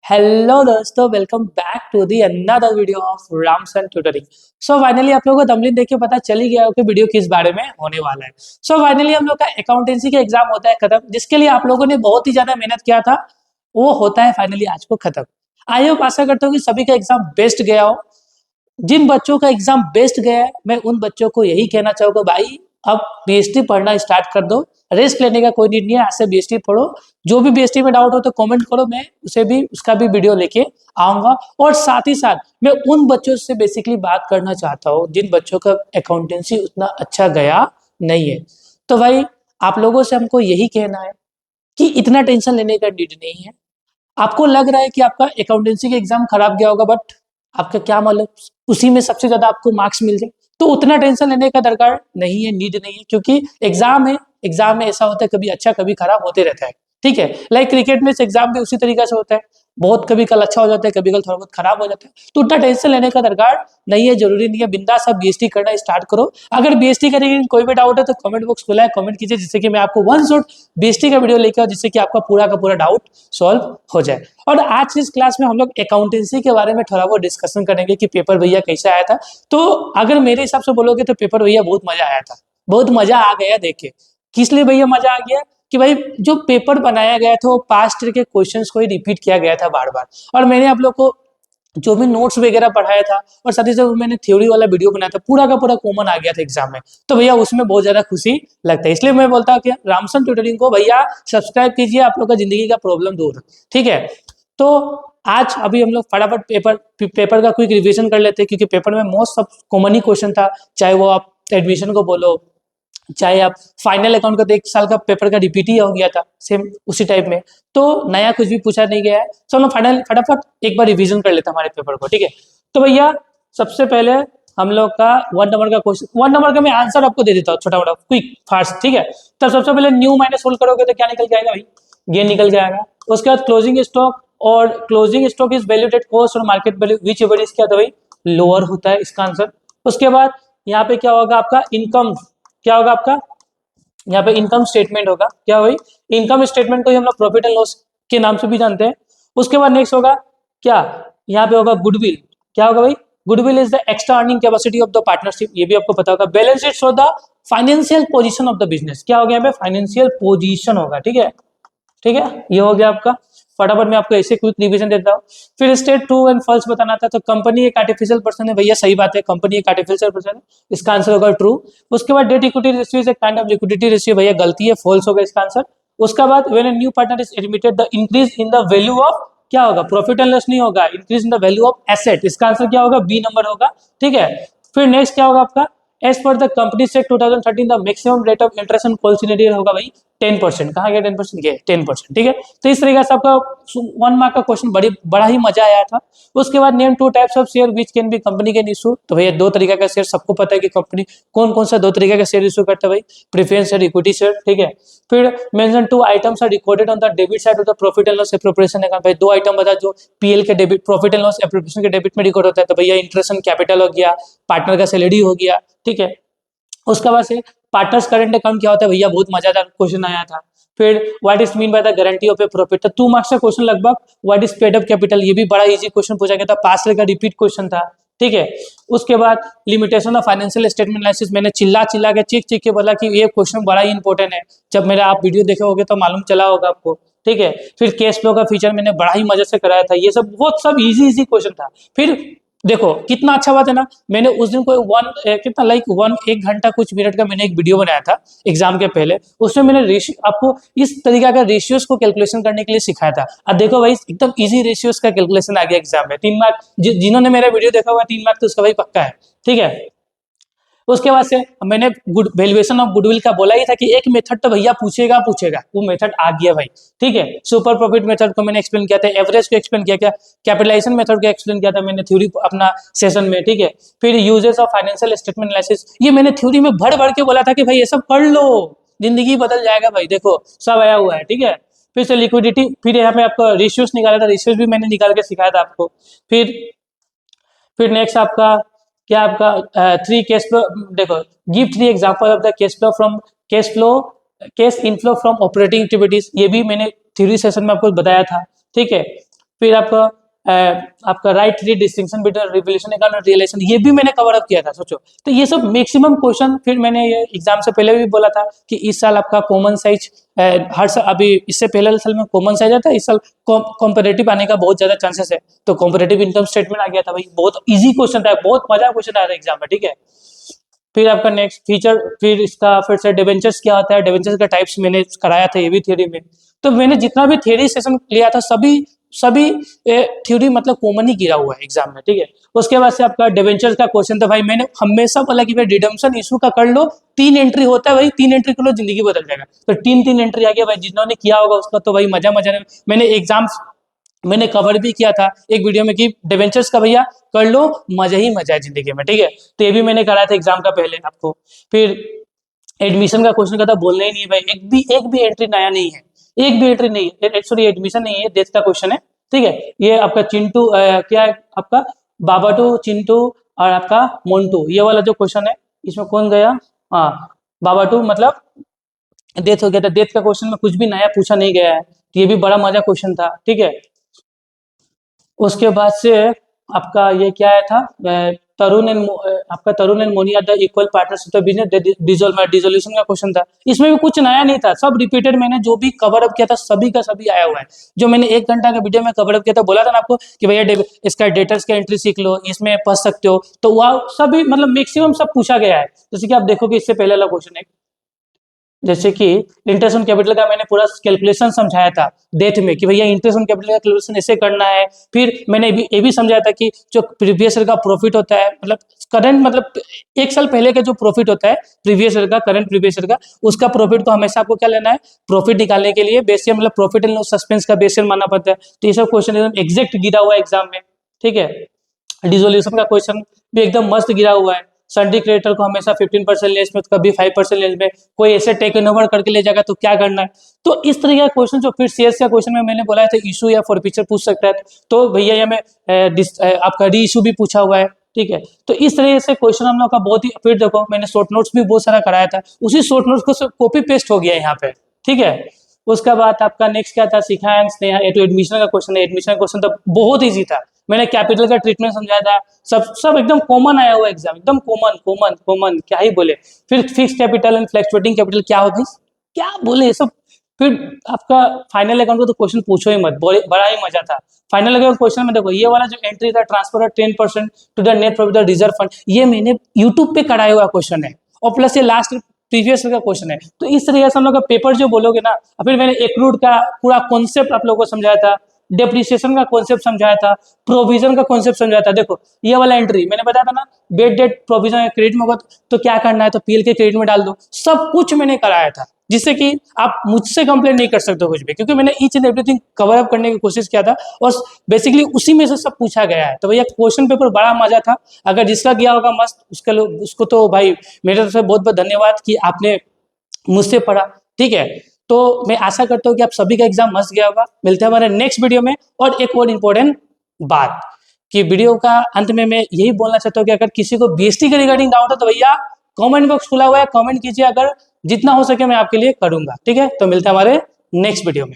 Hello दोस्तों, welcome back to the another video of Ramson tutoring. So finally आप लोगों को थंबनेल देख के पता चल ही गया हो कि वीडियो किस बारे में होने वाला है। सो फाइनली हम लोग का अकाउंटेंसी का एग्जाम होता है खत्म, जिसके लिए आप लोगों ने बहुत ही ज्यादा मेहनत किया था, वो होता है फाइनली आज को खत्म। आई होप आशा करता हूँ कि सभी का एग्जाम बेस्ट गया हो। जिन बच्चों का एग्जाम बेस्ट गया है, मैं उन बच्चों को यही कहना चाहूंगा, भाई अब बीएसटी पढ़ना स्टार्ट कर दो। रेस्ट लेने का कोई नीड नहीं है, आज से बीएसटी पढ़ो। जो भी बीएसटी में डाउट हो तो कमेंट करो, मैं उसे भी उसका भी वीडियो लेके आऊंगा। और साथ ही साथ मैं उन बच्चों से बेसिकली बात करना चाहता हूँ जिन बच्चों का अकाउंटेंसी उतना अच्छा गया नहीं है। तो भाई आप लोगों से हमको यही कहना है कि इतना टेंशन लेने का नीड नहीं है। आपको लग रहा है कि आपका अकाउंटेंसी का एग्जाम खराब गया होगा, बट आपका क्या मतलब उसी में सबसे ज्यादा आपको मार्क्स मिल जाए, तो उतना टेंशन लेने का दरकार नहीं है, नीड नहीं है। क्योंकि एग्जाम है, एग्जाम में ऐसा होता है कभी अच्छा कभी खराब होते रहता है। ठीक है, लाइक क्रिकेट में एग्जाम भी उसी तरीके से होता है, बहुत कभी कल अच्छा हो जाता है, कभी कल थोड़ा बहुत खराब हो जाता है। तो उतना टेंशन लेने का दरकार नहीं है, जरूरी नहीं है। बिंदास आप बीएसटी करना स्टार्ट करो। अगर बीएसटी करेंगे कोई भी डाउट है तो कमेंट बॉक्स खुला है, कमेंट कीजिए, जिससे कि मैं आपको वन शॉट बीएसटी का वीडियो लेकर, जिससे कि आपका पूरा का पूरा डाउट सॉल्व हो जाए। और आज की इस क्लास में हम लोग अकाउंटेंसी के बारे में थोड़ा बहुत डिस्कशन करेंगे कि पेपर भैया कैसा आया था। तो अगर मेरे हिसाब से बोलोगे तो पेपर भैया बहुत मजा आया था, बहुत मजा आ गया देख के। किस लिए भैया मजा आ गया? कि भाई जो पेपर बनाया गया था वो पास्ट ईयर के क्वेश्चंस को ही रिपीट किया गया था बार बार। और मैंने आप लोग को जो भी नोट्स वगैरह पढ़ाया था, और साथ ही साथ मैंने थ्योरी वाला वीडियो बनाया था, पूरा का पूरा कॉमन आ गया था एग्जाम में। तो भैया उसमें बहुत ज्यादा खुशी लगता है। इसलिए मैं बोलता हूँ कि रामसन ट्यूटरिंग को भैया सब्सक्राइब कीजिए, आप लोग का जिंदगी का प्रॉब्लम दूर। ठीक है, तो आज अभी हम लोग फटाफट पेपर का क्विक रिवीजन कर लेते हैं, क्योंकि पेपर में मोस्ट सब कॉमन ही क्वेश्चन था। चाहे वो आप एडमिशन को बोलो, चाहे आप फाइनल अकाउंट का, तो एक साल का पेपर का रिपीट ही हो गया था सेम उसी टाइप में। तो नया कुछ भी पूछा नहीं गया है। तो हम फाइनल फटाफट एक बार रिवीजन कर लेते हैं हमारे पेपर को। ठीक है, तो भैया सबसे पहले हम लोग का 1 नंबर का क्वेश्चन, 1 नंबर का मैं आंसर आपको दे देता हूँ छोटा मोटा क्विक फास्ट। ठीक है, तो सबसे पहले न्यू माइनस सोल्व करोगे तो क्या निकल के आएगा भाई? गेन निकल के आएगा। उसके बाद क्लोजिंग स्टॉक, और closing stock is valued at cost और market value whichever is क्या था भाई? लोअर होता है इसका आंसर। उसके बाद यहाँ पे क्या होगा आपका? इनकम। क्या होगा आपका यहाँ पे? इनकम स्टेटमेंट होगा। क्या भाई? इनकम स्टेटमेंट को ही हम लोग प्रॉफिट एंड लॉस के नाम से भी जानते हैं। उसके बाद नेक्स्ट होगा क्या? यहाँ पे होगा गुडविल। क्या होगा भाई? Goodwill is the extra earning capacity of the partnership, ये भी आपको पता होगा। Balance sheet show the financial position of the business. क्या हो गया यहाँ पे? फाइनेंशियल पोजीशन होगा। ठीक है, ठीक है, ये हो गया आपका। फटाफट मैं आपको ऐसे क्विक रिवीजन देता हूँ। फिर स्टेट ट्रू एंड फॉल्स बताना था, तो कंपनी एक आर्टिफिशियल पर्सन है। भैया सही बात है, कंपनी एक आर्टिफिशियल पर्सन है, इसका आंसर होगा ट्रू। उसके बाद debt equity ratio is a kind of liquidity ratio, भैया गलती है, फॉल्स होगा इसका आंसर। उसके बाद when a new partner is admitted the increase in the value of, क्या होगा? प्रॉफिट एंड लॉस नहीं होगा, increase in the value of asset, इसका आंसर क्या होगा? बी नंबर होगा। ठीक है, फिर नेक्स्ट क्या होगा आपका? एज पर the company act 2013 the maximum rate of interest on call scenario होगा भाई 10%। कहाँ गया 10%? ये 10%। ठीक है, तो इस तरीके से आपका 1 मार्क का क्वेश्चन बड़ा ही मजा आया था। उसके बाद name 2 types of share which can be company can issue, तो भैया 2 तरीका का शेयर सबको पता है कि कंपनी कौन कौन सा 2 तरीका का शेयर इशू करता है भाई? Preference share, equity share. ठीक है, फिर mention 2 items are recorded on the debit side of the profit and loss appropriation account, भाई 2 आइटम बता जो पीएल के debit, profit and loss appropriation के डेबिट में रिकॉर्ड होता है। तो भैया इंटरेस्ट एंड कैपिटल हो गया, पार्टनर का सैलरी हो गया। ठीक है, उसके बाद से पार्टनर्स करंट अकाउंट क्या होता है भैया? बहुत मजेदार क्वेश्चन आया था। फिर what is mean by the guarantee of A profit, तो 2 मार्क्स का क्वेश्चन लगभग। What is paid up capital, ये भी बड़ा इजी क्वेश्चन पूछा गया था, पास का रिपीट क्वेश्चन था। ठीक है, उसके बाद limitation of financial statement analysis, मैंने चिल्ला के चीख के बोला कि ये क्वेश्चन बड़ा ही इंपॉर्टेंट है। जब मेरा आप वीडियो देखे होगे तो मालूम चला होगा आपको। ठीक है, फिर कैश फ्लो का फीचर मैंने बड़ा ही मजे से कराया था। ये सब बहुत सब इजी क्वेश्चन था। फिर देखो कितना अच्छा बात है ना, मैंने उस दिन कोई कितना लाइक 1 घंटा कुछ मिनट का मैंने एक वीडियो बनाया था एग्जाम के पहले। उसमें मैंने आपको इस तरीका का रेशियोज को कैलकुलेशन करने के लिए सिखाया था। अब देखो भाई एकदम इजी रेशियोज का कैलकुलेशन आ गया एग्जाम में। 3 मार्क, जिन्होंने मेरा वीडियो देखा हुआ 3 मार्क तो उसका भाई पक्का है। ठीक है, उसके बाद से मैंने गुड वैल्यूएशन ऑफ गुडविल का बोला ही था कि एक मेथड तो भैया पूछेगा, वो मेथड आ गया भाई। ठीक है, सुपर प्रॉफिट मेथड को मैंने एक्सप्लेन किया था, एवरेज को एक्सप्लेन किया, कैपिटलाइजेशन मेथड को एक्सप्लेन किया था मैंने थ्योरी अपना सेशन में। ठीक है, फिर uses of financial statement analysis, ये मैंने थ्योरी में भर के बोला था कि भाई ये सब पढ़ लो, जिंदगी बदल जाएगा भाई। देखो सब आया हुआ है। ठीक है, फिर से लिक्विडिटी, फिर यहाँ पे आपका रेशियोज निकाला था, रेशियोज भी मैंने निकाल के सिखाया था आपको। फिर नेक्स्ट आपका क्या? आपका 3 कैश फ्लो, देखो give 3 example of the cash inflow from operating activities, ये भी मैंने थ्योरी सेशन में आपको बताया था। ठीक है, फिर आपका right three distinction between revolution और रियलाइजेशन, ये भी मैंने कवर अप किया था सोचो। तो ये सब मैक्सिमम क्वेश्चन, फिर मैंने ये एग्जाम से पहले भी बोला था कि इस साल आपका कॉमन साइज हर साल, अभी इससे पहले साल में कॉमन साइज आता है, इस साल कॉम्पिटेटिव आने का बहुत ज्यादा चांसेस है। तो कॉम्पिटेटिव इनकम स्टेटमेंट आ गया था भाई, बहुत इजी क्वेश्चन था, बहुत मजा क्वेश्चन आया था एग्जाम में, ठीक है। फिर आपका नेक्स्ट फीचर, फिर इसका फिर से डिबेंचर्स क्या होता है, डिबेंचर्स का टाइप्स मैंने कराया था ये भी थ्योरी में। तो मैंने जितना भी थ्योरी सेशन लिया था सभी सभी थ्योरी मतलब कॉमन ही गिरा हुआ है एग्जाम में, ठीक है। उसके बाद से आपका डिबेंचर्स का क्वेश्चन था भाई, मैंने हमेशा बोला कि भाई रिडेम्पशन इशू का कर लो, 3 एंट्री होता है भाई, 3 एंट्री कर लो जिंदगी बदल जाएगा। तो 3 एंट्री आ गया भाई, जिन्होंने किया होगा उसका तो भाई मजा मजा। मैंने एग्जाम मैंने कवर भी किया था एक वीडियो में कि डिबेंचर्स का भैया कर लो, मजा ही मजा है जिंदगी में, ठीक है। तो ये भी मैंने कराया था एग्जाम का पहले आपको। फिर एडमिशन का क्वेश्चन का था, बोलना ही नहीं है भाई, एक भी एंट्री नया नहीं है, एक भी एंट्री नहीं है, सॉरी एडमिशन नहीं है, डेथ का क्वेश्चन है, ठीक है। ये आपका चिंटू क्या है आपका, बाबाटू, चिंटू और आपका मोन्टू, ये वाला जो क्वेश्चन है इसमें कौन गया, हाँ बाबाटू, मतलब डेथ हो गया था। डेथ का क्वेश्चन में कुछ भी नया पूछा नहीं गया है, तो ये भी बड़ा मजा क्वेश्चन था, ठीक है। उसके बाद से आपका ये क्या आया था, आपका Tarun and Moni are the equal partners of the business dissolution का क्वेश्चन था। इसमें भी कुछ नया नहीं था, सब रिपीटेड, मैंने जो भी कवर अप किया था सभी का सभी आया हुआ है। जो मैंने 1 घंटा का वीडियो में कवर अप किया था, बोला था ना आपको कि भैया इसका डेटर्स का एंट्री सीख लो, इसमें पढ़ सकते हो, तो वह सभी मतलब मैक्सिमम सब पूछा गया है। जैसे कि आप देखोगे इससे पहले वाला क्वेश्चन है, जैसे कि इंटरेस्ट ऑन कैपिटल का मैंने पूरा कैलकुलेशन समझाया था डेट में कि भैया इंटरेस्ट ऑन कैपिटल का कैलकुलेशन ऐसे करना है। फिर मैंने ये भी समझाया था कि जो प्रीवियस ईयर का प्रॉफिट होता है, मतलब करंट, मतलब 1 साल पहले का जो प्रॉफिट होता है प्रीवियस ईयर का, करंट प्रीवियस ईयर का, उसका प्रॉफिट को हमेशा आपको क्या लेना है, प्रॉफिट निकालने के लिए बेसियर, मतलब प्रॉफिट एंड लॉस सस्पेंस का बेसियर मानना पड़ता है। तो ये सब क्वेश्चन एकदम एग्जैक्ट गिरा हुआ है एग्जाम में, ठीक है। डिसोल्यूशन का क्वेश्चन भी एकदम मस्त गिरा हुआ है। सन्डी क्रेडिटर को हमेशा 15% लेस में, तो कभी 5% लेस में, कोई ऐसे टेक ओवर करके ले जाएगा तो क्या करना है। तो इस तरह का क्वेश्चन जो फिर सीएस का क्वेश्चन में मैंने बोला था इशू या फॉरफीचर पूछ सकता है, तो भैया ये में आपका री इशू भी पूछा हुआ है, ठीक है। तो इस तरह से क्वेश्चन हम लोग का बहुत ही, फिर देखो मैंने शॉर्ट नोट्स भी बहुत सारा कराया था, उसी शॉर्ट नोट्स को कॉपी पेस्ट हो गया यहाँ पे, ठीक है। उसके बाद आपका नेक्स्ट क्या था, सिखाया तो एडमिशन का क्वेश्चन है। एडमिशन का क्वेश्चन तो बहुत ईजी था, मैंने कैपिटल का ट्रीटमेंट समझाया था, सब एकदम कॉमन आया हुआ एग्जाम, एकदम कॉमन कॉमन कॉमन, क्या ही बोले। फिर fix capital and fluctuating capital क्या होगी, क्या बोले सब। फिर आपका फाइनल अकाउंट का तो क्वेश्चन पूछो ही मत, बड़ा ही मजा था। फाइनल अकाउंट क्वेश्चन में देखो, ये वाला जो एंट्री था, transfer 10% to the net profit reserve fund, ये मैंने यूट्यूब पे कराया हुआ क्वेश्चन है, और प्लस ये लास्ट प्रीवियस का क्वेश्चन है। तो इस तरीके से हम लोग का पेपर जो बोलोगे ना, फिर मैंने एक्रूड का पूरा कॉन्सेप्ट आप लोगों को समझाया था, डेप्रिसिएशन का कॉन्सेप्ट समझाया था, प्रोविजन का कॉन्सेप्ट समझाया था। देखो ये वाला एंट्री मैंने बताया था ना, बेड डेट प्रोविजन क्रेडिट में होगा तो क्या करना है, तो पीएल के क्रेडिट में डाल दो, सब कुछ मैंने कराया था, जिससे कि आप मुझसे कंप्लेंट नहीं कर सकते कुछ भी, क्योंकि मैंने each and everything cover up करने की कोशिश किया था, और बेसिकली उसी में से सब पूछा गया है। तो भैया क्वेश्चन पेपर बड़ा मजा था, अगर जिसका गया होगा मस्त, उसको तो भाई मेरे तरफ से बहुत बहुत धन्यवाद कि आपने मुझसे पढ़ा, ठीक है। तो मैं आशा करता हूँ कि आप सभी का एग्जाम मस्त गया होगा। मिलते हैं हमारे नेक्स्ट वीडियो में। और एक और इम्पोर्टेंट बात कि वीडियो का अंत में मैं यही बोलना चाहता हूँ कि अगर किसी को बीएसटी के रिगार्डिंग डाउट है तो भैया कमेंट बॉक्स खुला हुआ है, कमेंट कीजिए, अगर जितना हो सके मैं आपके लिए करूंगा, ठीक है। तो मिलते हैं हमारे नेक्स्ट वीडियो में।